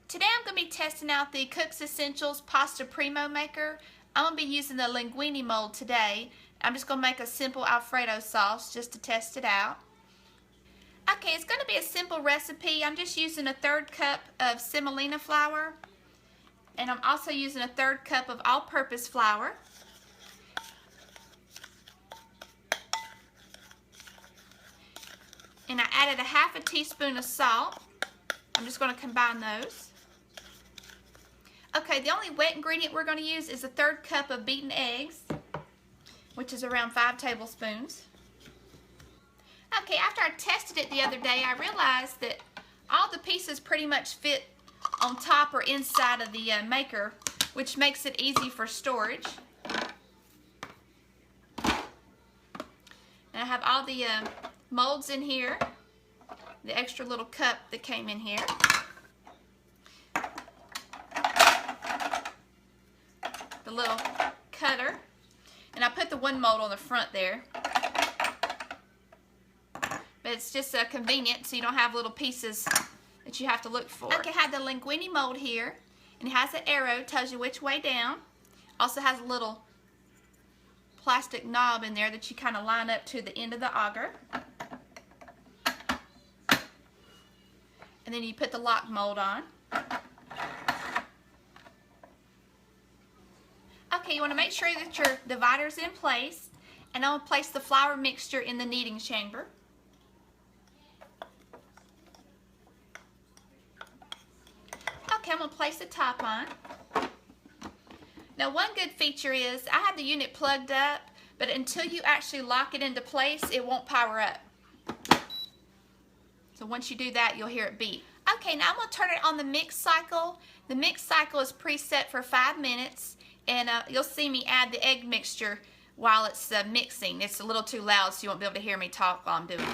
Today I'm going to be testing out the Cook's Essentials Pasta Primo maker. I'm going to be using the Linguine mold today. I'm just going to make a simple Alfredo sauce just to test it out. Okay, it's going to be a simple recipe. I'm just using a 1/3 cup of semolina flour, and I'm also using a 1/3 cup of all-purpose flour. And I added a 1/2 teaspoon of salt. I'm just going to combine those. Okay, the only wet ingredient we're going to use is a 1/3 cup of beaten eggs, which is around 5 tablespoons. Okay, after I tested it the other day, I realized that all the pieces pretty much fit on top or inside of the maker, which makes it easy for storage. And I have all the molds in here, the extra little cup that came in here. The little cutter, and I put the one mold on the front there, but it's just convenient so you don't have little pieces that you have to look for. Okay, I have the Linguine mold here, and it has an arrow, tells you which way down. Also has a little plastic knob in there that you kind of line up to the end of the auger, and then you put the lock mold on. Okay, you want to make sure that your divider's in place, and I'm going to place the flour mixture in the kneading chamber. Okay, I'm going to place the top on. Now, one good feature is I have the unit plugged up, but until you actually lock it into place, it won't power up. So once you do that, you'll hear it beep. Okay, now I'm going to turn it on the mix cycle. The mix cycle is preset for 5 minutes. And you'll see me add the egg mixture while it's mixing. It's a little too loud, so you won't be able to hear me talk while I'm doing it.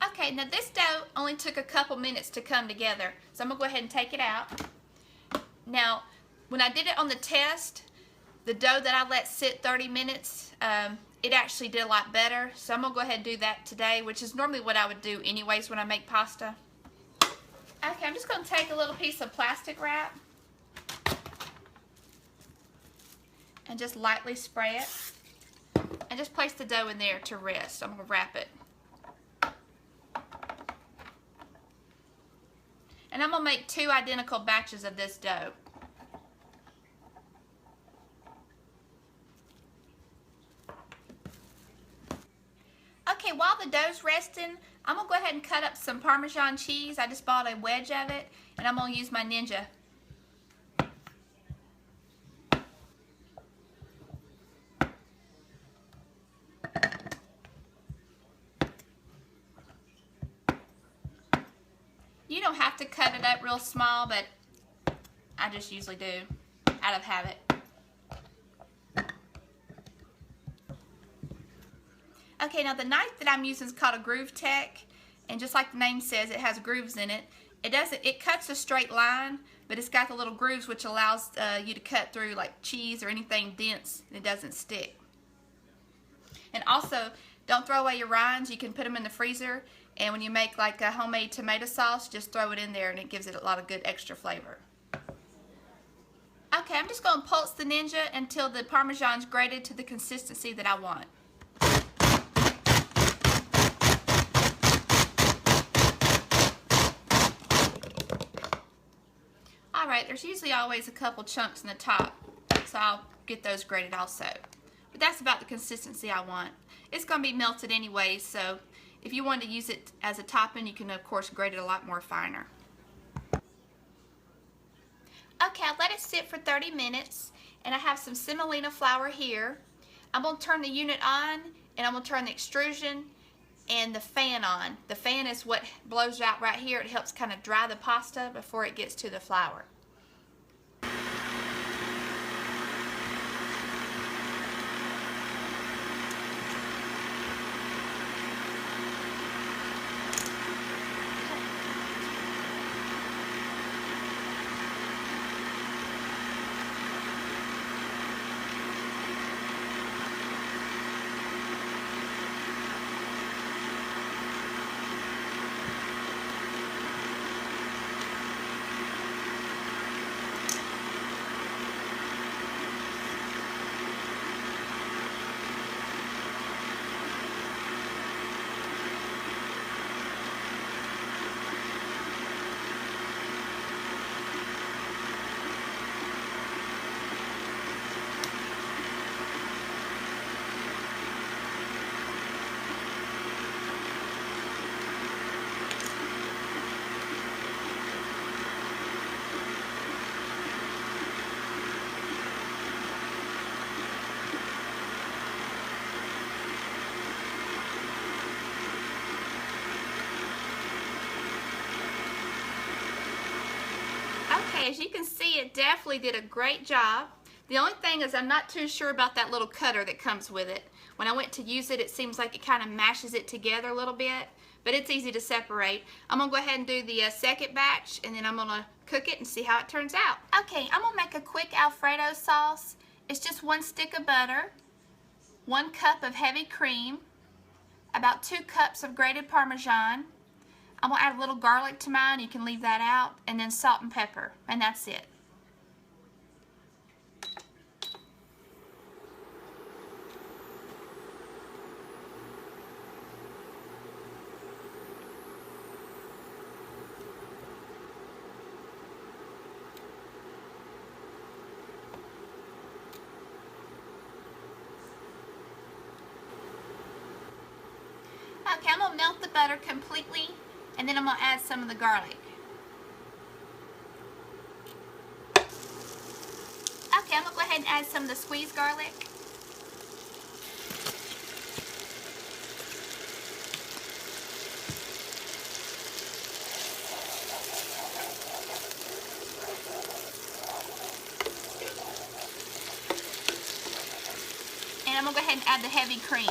Okay, now this dough only took a couple minutes to come together, so I'm going to go ahead and take it out. Now, when I did it on the test, the dough that I let sit 30 minutes, it actually did a lot better, so I'm going to go ahead and do that today, which is normally what I would do anyways when I make pasta. Okay, I'm just going to take a little piece of plastic wrap and just lightly spray it, and just place the dough in there to rest. I'm going to wrap it. And I'm going to make 2 identical batches of this dough. Okay, while the dough's resting, I'm going to go ahead and cut up some Parmesan cheese. I just bought a wedge of it, and I'm going to use my Ninja. You don't have to cut it up real small, but I just usually do out of habit. Okay, now the knife that I'm using is called a Groove Tech, and just like the name says, it has grooves in it. It cuts a straight line, but it's got the little grooves which allows you to cut through like cheese or anything dense, and it doesn't stick. And also, don't throw away your rinds. You can put them in the freezer, and when you make like a homemade tomato sauce, just throw it in there and it gives it a lot of good extra flavor. Okay, I'm just going to pulse the Ninja until the Parmesan's grated to the consistency that I want. Alright, there's usually always a couple chunks in the top, so I'll get those grated also. But that's about the consistency I want. It's going to be melted anyway, so if you wanted to use it as a topping, you can of course grate it a lot more finer. Okay, I let it sit for 30 minutes, and I have some semolina flour here. I'm going to turn the unit on, and I'm going to turn the extrusion and the fan on. The fan is what blows out right here. It helps kind of dry the pasta before it gets to the flour. Okay, as you can see, it definitely did a great job. The only thing is I'm not too sure about that little cutter that comes with it. When I went to use it, it seems like it kind of mashes it together a little bit, but it's easy to separate. I'm going to go ahead and do the second batch, and then I'm going to cook it and see how it turns out. Okay, I'm going to make a quick Alfredo sauce. It's just 1 stick of butter, 1 cup of heavy cream, about 2 cups of grated Parmesan. I'm going to add a little garlic to mine. You can leave that out, and then salt and pepper, and that's it. Okay, I'm going to melt the butter completely, and then I'm going to add some of the garlic. Okay, I'm going to go ahead and add some of the squeezed garlic. And I'm going to go ahead and add the heavy cream.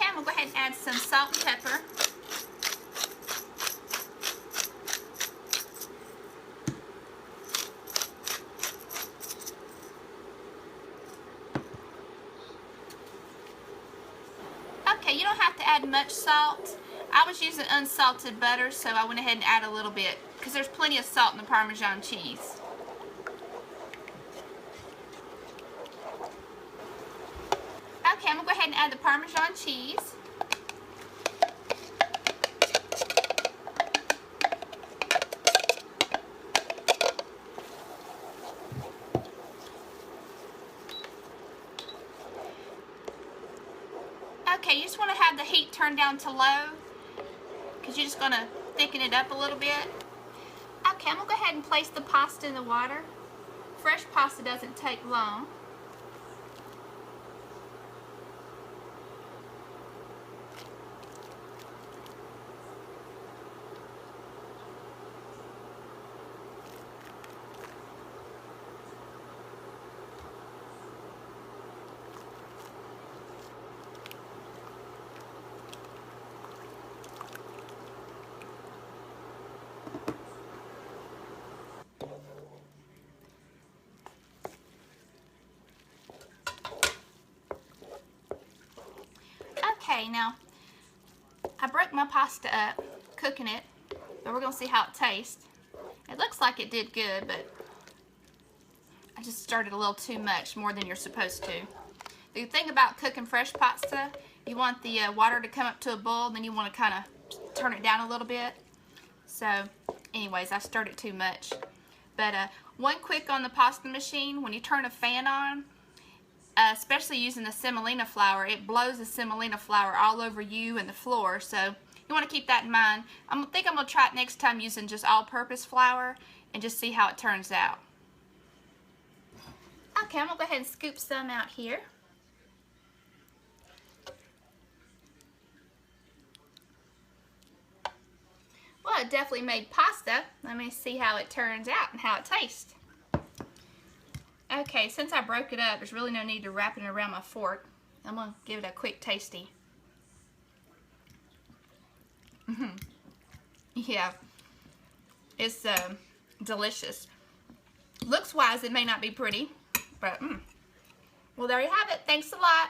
I'm going to go ahead and add some salt and pepper. Okay, you don't have to add much salt. I was using unsalted butter, so I went ahead and added a little bit because there's plenty of salt in the Parmesan cheese. Okay, I'm going to go ahead and add the Parmesan cheese. Okay, you just want to have the heat turned down to low because you're just going to thicken it up a little bit. Okay, I'm going to go ahead and place the pasta in the water. Fresh pasta doesn't take long. Okay, now I broke my pasta up cooking it, but we're going to see how it tastes. It looks like it did good, but I just started a little too much, more than you're supposed to. The thing about cooking fresh pasta, you want the water to come up to a boil, then you want to kind of turn it down a little bit. So anyways, I stirred it too much. But one quick on the pasta machine, when you turn a fan on, especially using the semolina flour, it blows the semolina flour all over you and the floor, so you want to keep that in mind. I think I'm going to try it next time using just all-purpose flour and just see how it turns out. Okay, I'm going to go ahead and scoop some out here. Well, it definitely made pasta. Let me see how it turns out and how it tastes. Okay, since I broke it up, there's really no need to wrap it around my fork. I'm going to give it a quick tasty. Yeah, it's delicious. Looks wise, it may not be pretty, but well, there you have it. Thanks a lot.